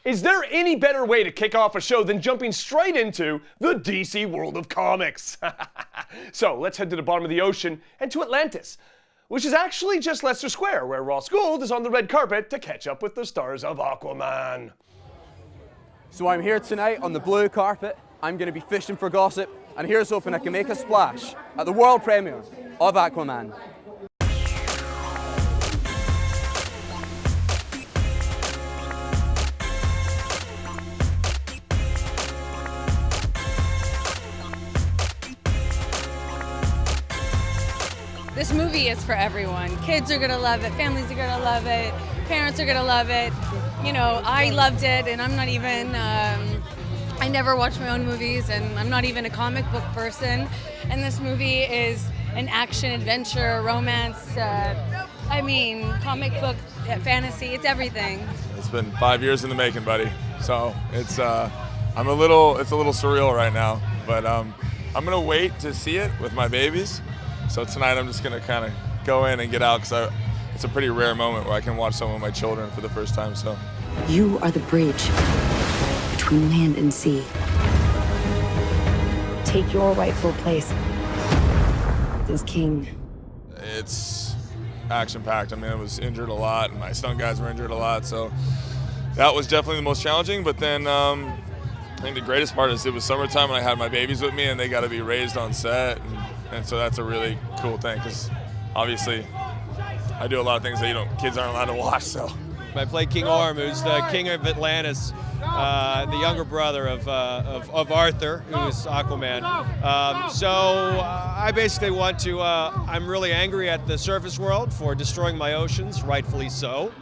Is there any better way to kick off a show than jumping straight into the DC world of comics? So let's head to the bottom of the ocean and to Atlantis, which is actually just Leicester Square, where Ross Goold is on the red carpet to catch up with the stars of Aquaman. So I'm here tonight on the blue carpet. I'm going to be fishing for gossip, and here's hoping I can make a splash at the world premiere of Aquaman. This movie is for everyone. Kids are gonna love it, families are gonna love it, parents are gonna love it. You know, I loved it, and I'm not even, I never watch my own movies, and I'm not even a comic book person. And this movie is an action, adventure, romance, I mean, comic book, fantasy, it's everything. It's been 5 years in the making, buddy. So it's, it's a little surreal right now, but I'm gonna wait to see it with my babies. So tonight I'm just gonna kind of go in and get out because it's a pretty rare moment where I can watch some of my children for the first time. So you are the bridge between land and sea. Take your rightful place as king. It's action-packed. I mean, I was injured a lot, and my stunt guys were injured a lot. So that was definitely the most challenging. But then I think the greatest part is it was summertime and I had my babies with me, and they got to be raised on set. And so that's a really cool thing because obviously I do a lot of things that kids aren't allowed to watch. So I play King Orm, who's the king of Atlantis, the younger brother of Arthur, who's Aquaman. So I basically want to. I'm really angry at the surface world for destroying my oceans, rightfully so.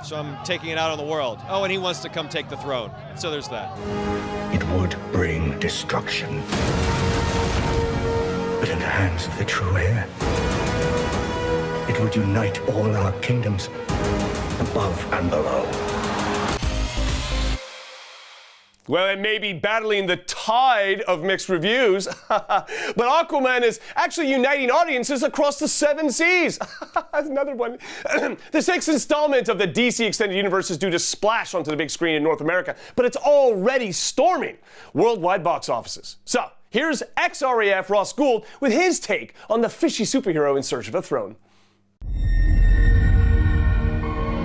So I'm taking it out on the world. Oh, and he wants to come take the throne. So there's that. It would bring destruction. But in the hands of the true heir, it would unite all our kingdoms, above and below. Well, it may be battling the tide of mixed reviews, but Aquaman is actually uniting audiences across the 7 seas. That's another one. The 6th installment of the DC Extended Universe is due to splash onto the big screen in North America, but it's already storming worldwide box offices. So, here's ex-RAF Ross Goold with his take on the fishy superhero in search of a throne.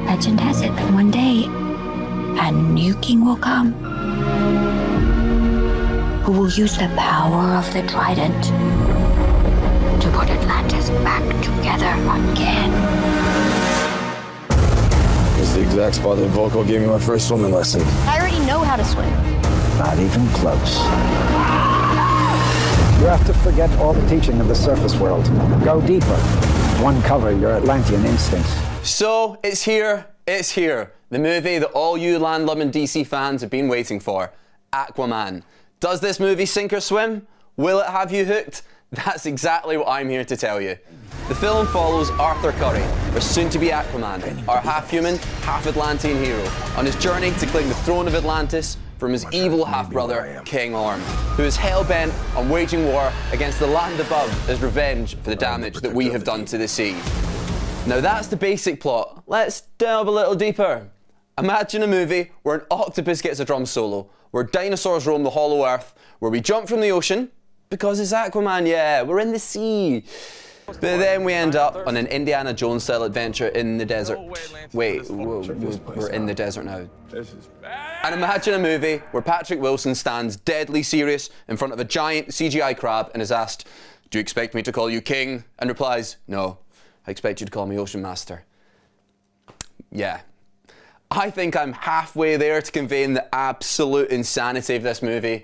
Legend has it that one day, a new king will come, who will use the power of the trident to put Atlantis back together again. This is the exact spot that Volko gave me my first swimming lesson. I already know how to swim. Not even close. You have to forget all the teaching of the surface world. Go deeper. Uncover your Atlantean instincts. So it's here. The movie that all you land-loving DC fans have been waiting for, Aquaman. Does this movie sink or swim? Will it have you hooked? That's exactly what I'm here to tell you. The film follows Arthur Curry, or soon-to-be Aquaman, our half-human, half-Atlantean hero, on his journey to claim the throne of Atlantis from his evil half-brother, King Orm, who is hell-bent on waging war against the land above as revenge for the damage that we have done to the sea. Now that's the basic plot. Let's delve a little deeper. Imagine a movie where an octopus gets a drum solo, where dinosaurs roam the hollow earth, where we jump from the ocean, because it's Aquaman, yeah, we're in the sea. But then we end up on an Indiana Jones-style adventure in the desert. Wait, we're in the desert now. And imagine a movie where Patrick Wilson stands deadly serious in front of a giant CGI crab and is asked, "Do you expect me to call you king?" and replies, "No, I expect you to call me Ocean Master." Yeah. I think I'm halfway there to conveying the absolute insanity of this movie.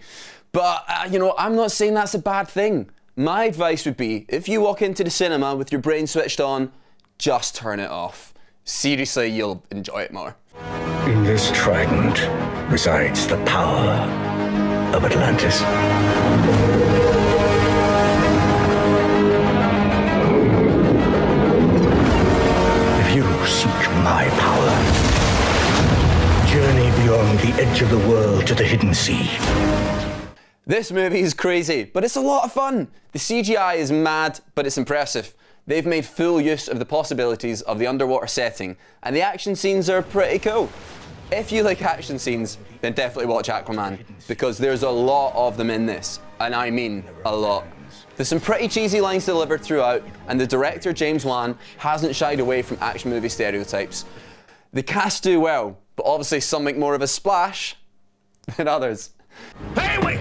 But, I'm not saying that's a bad thing. My advice would be, if you walk into the cinema with your brain switched on, just turn it off. Seriously, you'll enjoy it more. In this trident resides the power of Atlantis. If you seek my power, journey beyond the edge of the world to the hidden sea. This movie is crazy, but it's a lot of fun. The CGI is mad, but it's impressive. They've made full use of the possibilities of the underwater setting, and the action scenes are pretty cool. If you like action scenes, then definitely watch Aquaman, because there's a lot of them in this, and I mean a lot. There's some pretty cheesy lines delivered throughout, and the director, James Wan, hasn't shied away from action movie stereotypes. The cast do well, but obviously some make more of a splash than others. Hey, wait!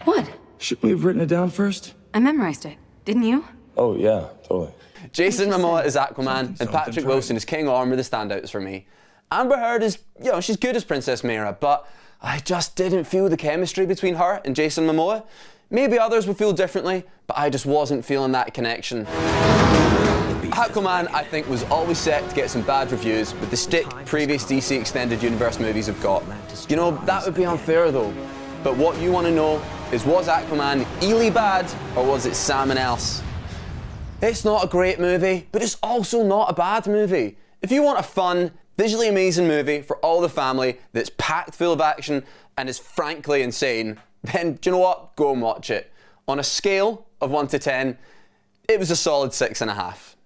What? Should we have written it down first? I memorized it. Didn't you? Oh, yeah, totally. Jason Momoa is Aquaman, and Patrick Wilson is King Orm are the standouts for me. Amber Heard is, she's good as Princess Mera, but I just didn't feel the chemistry between her and Jason Momoa. Maybe others would feel differently, but I just wasn't feeling that connection. Aquaman, I think, was always set to get some bad reviews with the stick previous DC Extended Universe movies have got. That would be unfair though. But what you want to know is, was Aquaman really bad, or was it salmon else? It's not a great movie, but it's also not a bad movie. If you want a fun, visually amazing movie for all the family that's packed full of action and is frankly insane, then do you know what? Go and watch it. On a scale of 1 to 10, it was a solid 6.5.